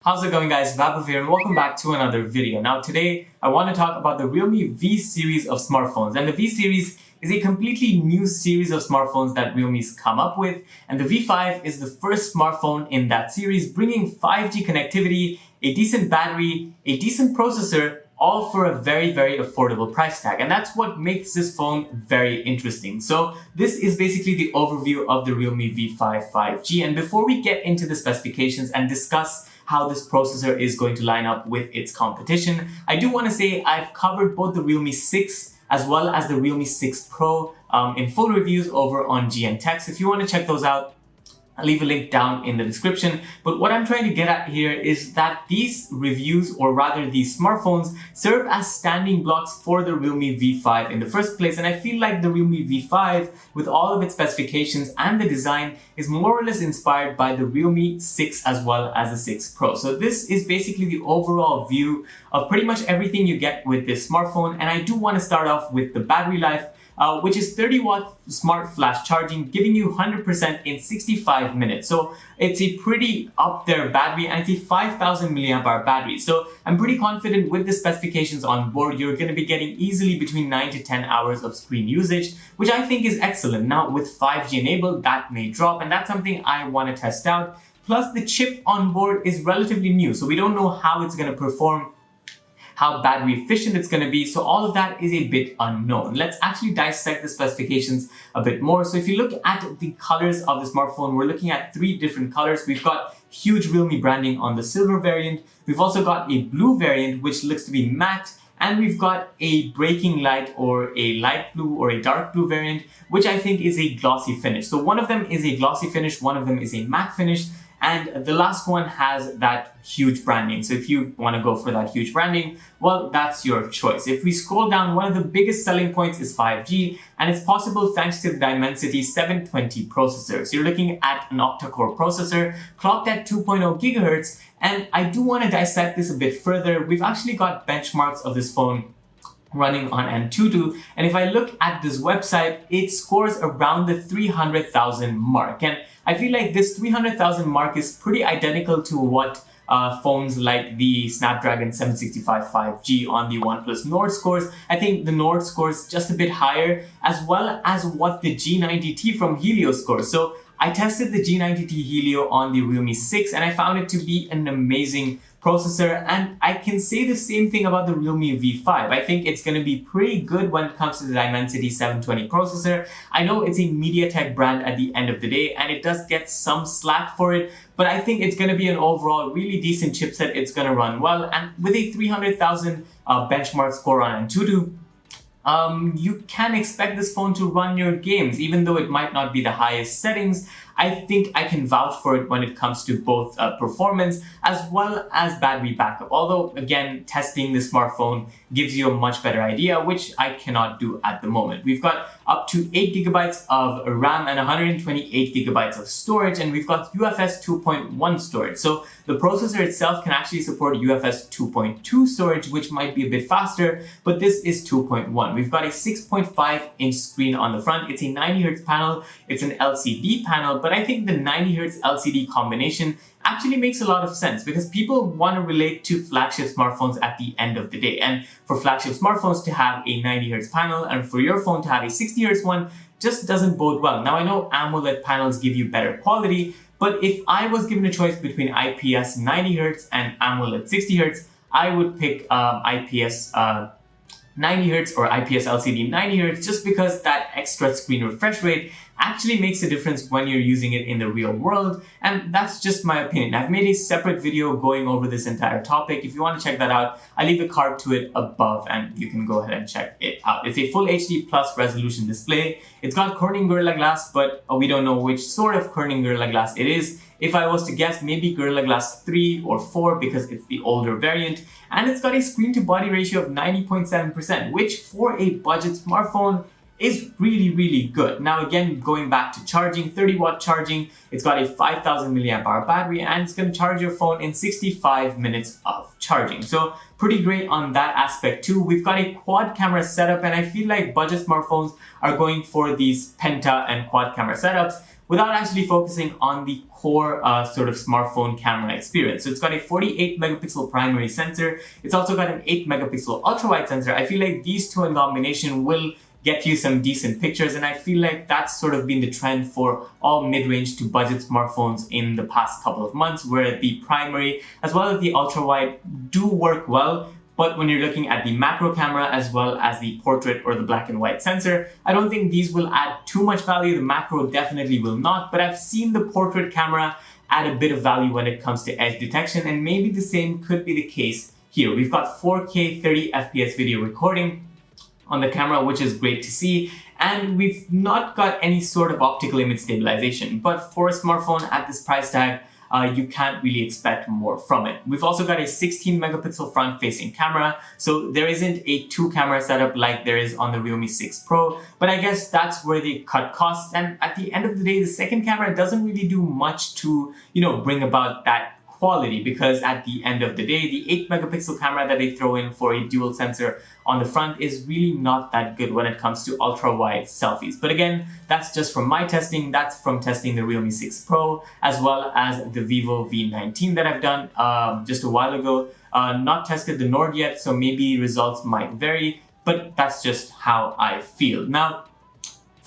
How's it going, guys? Vaibhav here and welcome back to another video. Now today I want to talk about the Realme V series of smartphones, and the V series is a completely new series of smartphones that Realme's come up with, and the V5 is the first smartphone in that series, bringing 5G connectivity, a decent battery, a decent processor, all for a very affordable price tag. And that's what makes this phone very interesting. So this is basically the overview of the Realme V5 5G. And before we get into the specifications and discuss how this processor is going to line up with its competition, I do want to say I've covered both the Realme 6 as well as the Realme 6 Pro in full reviews over on GN Tech. So if you want to check those out, I'll leave a link down in the description. But what I'm trying to get at here is that these reviews, or rather these smartphones, serve as standing blocks for the Realme V5 in the first place. And I feel like the Realme V5, with all of its specifications and the design, is more or less inspired by the Realme 6 as well as the 6 Pro. So this is basically the overall view of pretty much everything you get with this smartphone. And I do want to start off with the battery life, which is 30-watt smart flash charging, giving you 100% in 65 minutes. So it's a pretty up there battery, and it's a 5,000 milliamp hour battery. So I'm pretty confident with the specifications on board, you're going to be getting easily between 9 to 10 hours of screen usage, which I think is excellent. Now with 5G enabled, that may drop, and that's something I want to test out. Plus the chip on board is relatively new, so we don't know how it's going to perform, how battery efficient it's going to be. So all of that is a bit unknown. Let's actually dissect the specifications a bit more. So if you look at the colors of the smartphone, we're looking at 3 different colors. We've got huge Realme branding on the silver variant. We've also got a blue variant, which looks to be matte. And we've got a breaking light or a light blue or a dark blue variant, which I think is a glossy finish. So one of them is a glossy finish, one of them is a matte finish, and the last one has that huge branding. So if you want to go for that huge branding, well, that's your choice. If we scroll down, one of the biggest selling points is 5G, and it's possible thanks to the Dimensity 720 processor. So you're looking at an octa-core processor clocked at 2.0 gigahertz. And I do want to dissect this a bit further. We've actually got benchmarks of this phone running on Antutu, and if I look at this website, it scores around the 300,000 mark, and I feel like this 300,000 mark is pretty identical to what phones like the Snapdragon 765 5G on the OnePlus Nord scores. I think the Nord scores just a bit higher, as well as what the G90T from Helio scores. So I tested the G90T Helio on the Realme 6 and I found it to be an amazing processor, and I can say the same thing about the Realme V5. I think it's going to be pretty good when it comes to the Dimensity 720 processor. I know it's a MediaTek brand at the end of the day, and it does get some slack for it, but I think it's going to be an overall really decent chipset. It's going to run well, and with a 300,000 benchmark score on Antutu, you can expect this phone to run your games, even though it might not be the highest settings. I think I can vouch for it when it comes to both performance as well as battery backup. Although, again, testing the smartphone gives you a much better idea, which I cannot do at the moment. We've got up to 8 gigabytes of RAM and 128 gigabytes of storage, and we've got UFS 2.1 storage. So the processor itself can actually support UFS 2.2 storage, which might be a bit faster, but this is 2.1. We've got a 6.5-inch screen on the front. It's a 90Hz panel. It's an LCD panel, but I think the 90Hz LCD combination actually makes a lot of sense because people want to relate to flagship smartphones at the end of the day. And for flagship smartphones to have a 90Hz panel and for your phone to have a 60Hz one just doesn't bode well. Now, I know AMOLED panels give you better quality, but if I was given a choice between IPS 90Hz and AMOLED 60Hz, I would pick IPS 90Hz or IPS LCD 90Hz, just because that extra screen refresh rate actually makes a difference when you're using it in the real world. And that's just my opinion. I've made a separate video going over this entire topic. If you want to check that out, I'll leave a card to it above and you can go ahead and check it out. It's a full HD plus resolution display. It's got Corning Gorilla Glass, but we don't know which sort of Corning Gorilla Glass it is. If I was to guess, maybe Gorilla Glass 3 or 4 because it's the older variant. And it's got a screen to body ratio of 90.7%, which for a budget smartphone is really good. Now again, going back to charging, 30-watt charging, it's got a 5,000 milliamp hour battery, and it's going to charge your phone in 65 minutes of charging. So pretty great on that aspect too. We've got a quad camera setup, and I feel like budget smartphones are going for these penta and quad camera setups, without actually focusing on the core sort of smartphone camera experience. So it's got a 48 megapixel primary sensor. It's also got an 8 megapixel ultra wide sensor. I feel like these two in combination will get you some decent pictures, and I feel like that's sort of been the trend for all mid-range to budget smartphones in the past couple of months, where the primary as well as the ultra wide do work well. But when you're looking at the macro camera as well as the portrait or the black and white sensor, I don't think these will add too much value. The macro definitely will not, but I've seen the portrait camera add a bit of value when it comes to edge detection, and maybe the same could be the case here. We've got 4K 30 FPS video recording on the camera, which is great to see, and we've not got any sort of optical image stabilization, but for a smartphone at this price tag, you can't really expect more from it. We've also got a 16 megapixel front-facing camera, so there isn't a two-camera setup like there is on the Realme 6 Pro, but I guess that's where they cut costs, and at the end of the day, the second camera doesn't really do much to, bring about that quality, because at the end of the day, the 8 megapixel camera that they throw in for a dual sensor on the front is really not that good when it comes to ultra wide selfies. But again, that's just from my testing. That's from testing the Realme 6 Pro as well as the Vivo V19 that I've done just a while ago. Not tested the Nord yet, so maybe results might vary, but that's just how I feel. Now,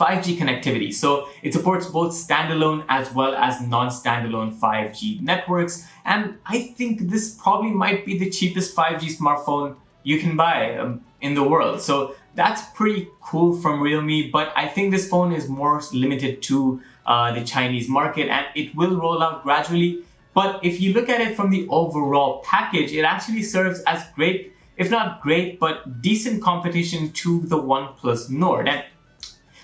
5G connectivity. So it supports both standalone as well as non-standalone 5G networks. And I think this probably might be the cheapest 5G smartphone you can buy in the world. So that's pretty cool from Realme, but I think this phone is more limited to the Chinese market, and it will roll out gradually. But if you look at it from the overall package, it actually serves as great, if not great, but decent competition to the OnePlus Nord. And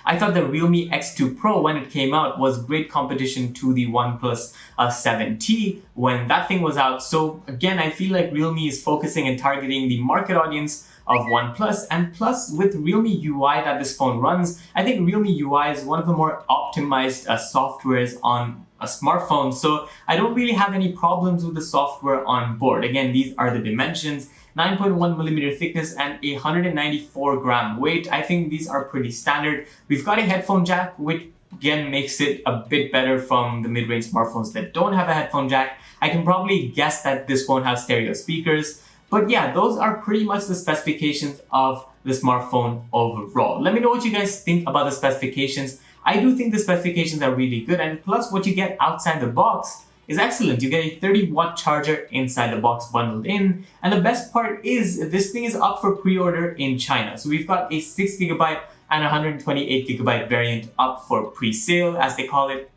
I thought the Realme X2 Pro, when it came out, was great competition to the OnePlus 7T when that thing was out. So again, I feel like Realme is focusing and targeting the market audience of OnePlus, and plus with Realme UI that this phone runs, I think Realme UI is one of the more optimized softwares on a smartphone. So I don't really have any problems with the software on board. Again, these are the dimensions. 9.1 millimeter thickness and a 194 gram weight. I think these are pretty standard. We've got a headphone jack, which again makes it a bit better from the mid-range smartphones that don't have a headphone jack. I can probably guess that this won't have stereo speakers. But yeah, those are pretty much the specifications of the smartphone overall. Let me know what you guys think about the specifications. I do think the specifications are really good, and plus what you get outside the box is excellent. You get a 30-watt charger inside the box bundled in. And the best part is this thing is up for pre-order in China. So we've got a 6GB and 128GB variant up for pre-sale, as they call it.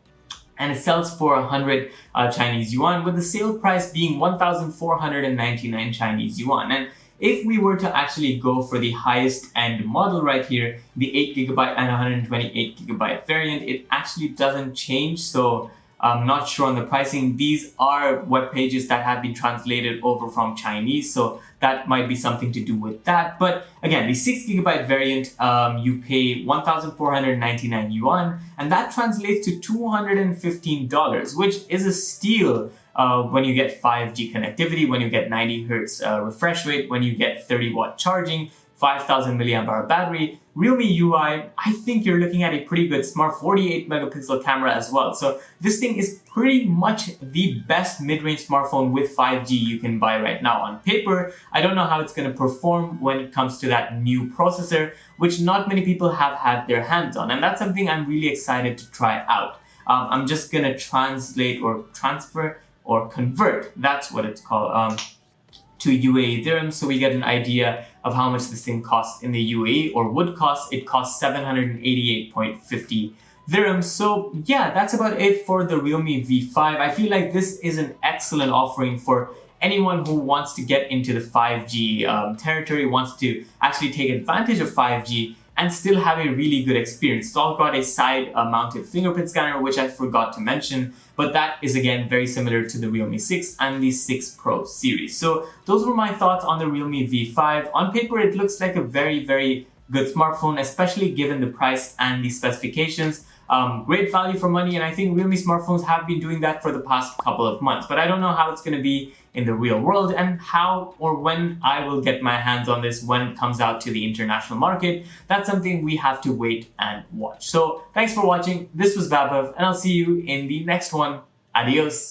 And it sells for 100 Chinese yuan, with the sale price being 1,499 Chinese yuan. And if we were to actually go for the highest end model right here, the 8GB and 128GB variant, it actually doesn't change. So I'm not sure on the pricing. These are web pages that have been translated over from Chinese, so that might be something to do with that. But again, the 6GB variant, you pay 1,499 yuan, and that translates to $215, which is a steal when you get 5G connectivity, when you get 90 Hz refresh rate, when you get 30-watt charging, 5,000 milliamp hour battery. Realme UI, I think you're looking at a pretty good smart 48 megapixel camera as well. So this thing is pretty much the best mid-range smartphone with 5G you can buy right now. On paper, I don't know how it's going to perform when it comes to that new processor, which not many people have had their hands on. And that's something I'm really excited to try out. I'm just going to translate or transfer or convert, that's what it's called, to UAE dirhams, so we get an idea of how much this thing costs in the UAE, or would cost. It costs 788.50 dirhams. So yeah, that's about it for the Realme V5. I feel like this is an excellent offering for anyone who wants to get into the 5G territory, wants to actually take advantage of 5G and still have a really good experience. It's all got a side-mounted fingerprint scanner, which I forgot to mention, but that is again very similar to the Realme 6 and the 6 Pro series. So those were my thoughts on the Realme V5. On paper, it looks like a very, very good smartphone, especially given the price and the specifications. great value for money, and I think Realme smartphones have been doing that for the past couple of months. But I don't know how it's going to be in the real world and how or when I will get my hands on this when it comes out to the international market. That's something we have to wait and watch. So thanks for watching. This was Vaibhav, and I'll see you in the next one. Adios.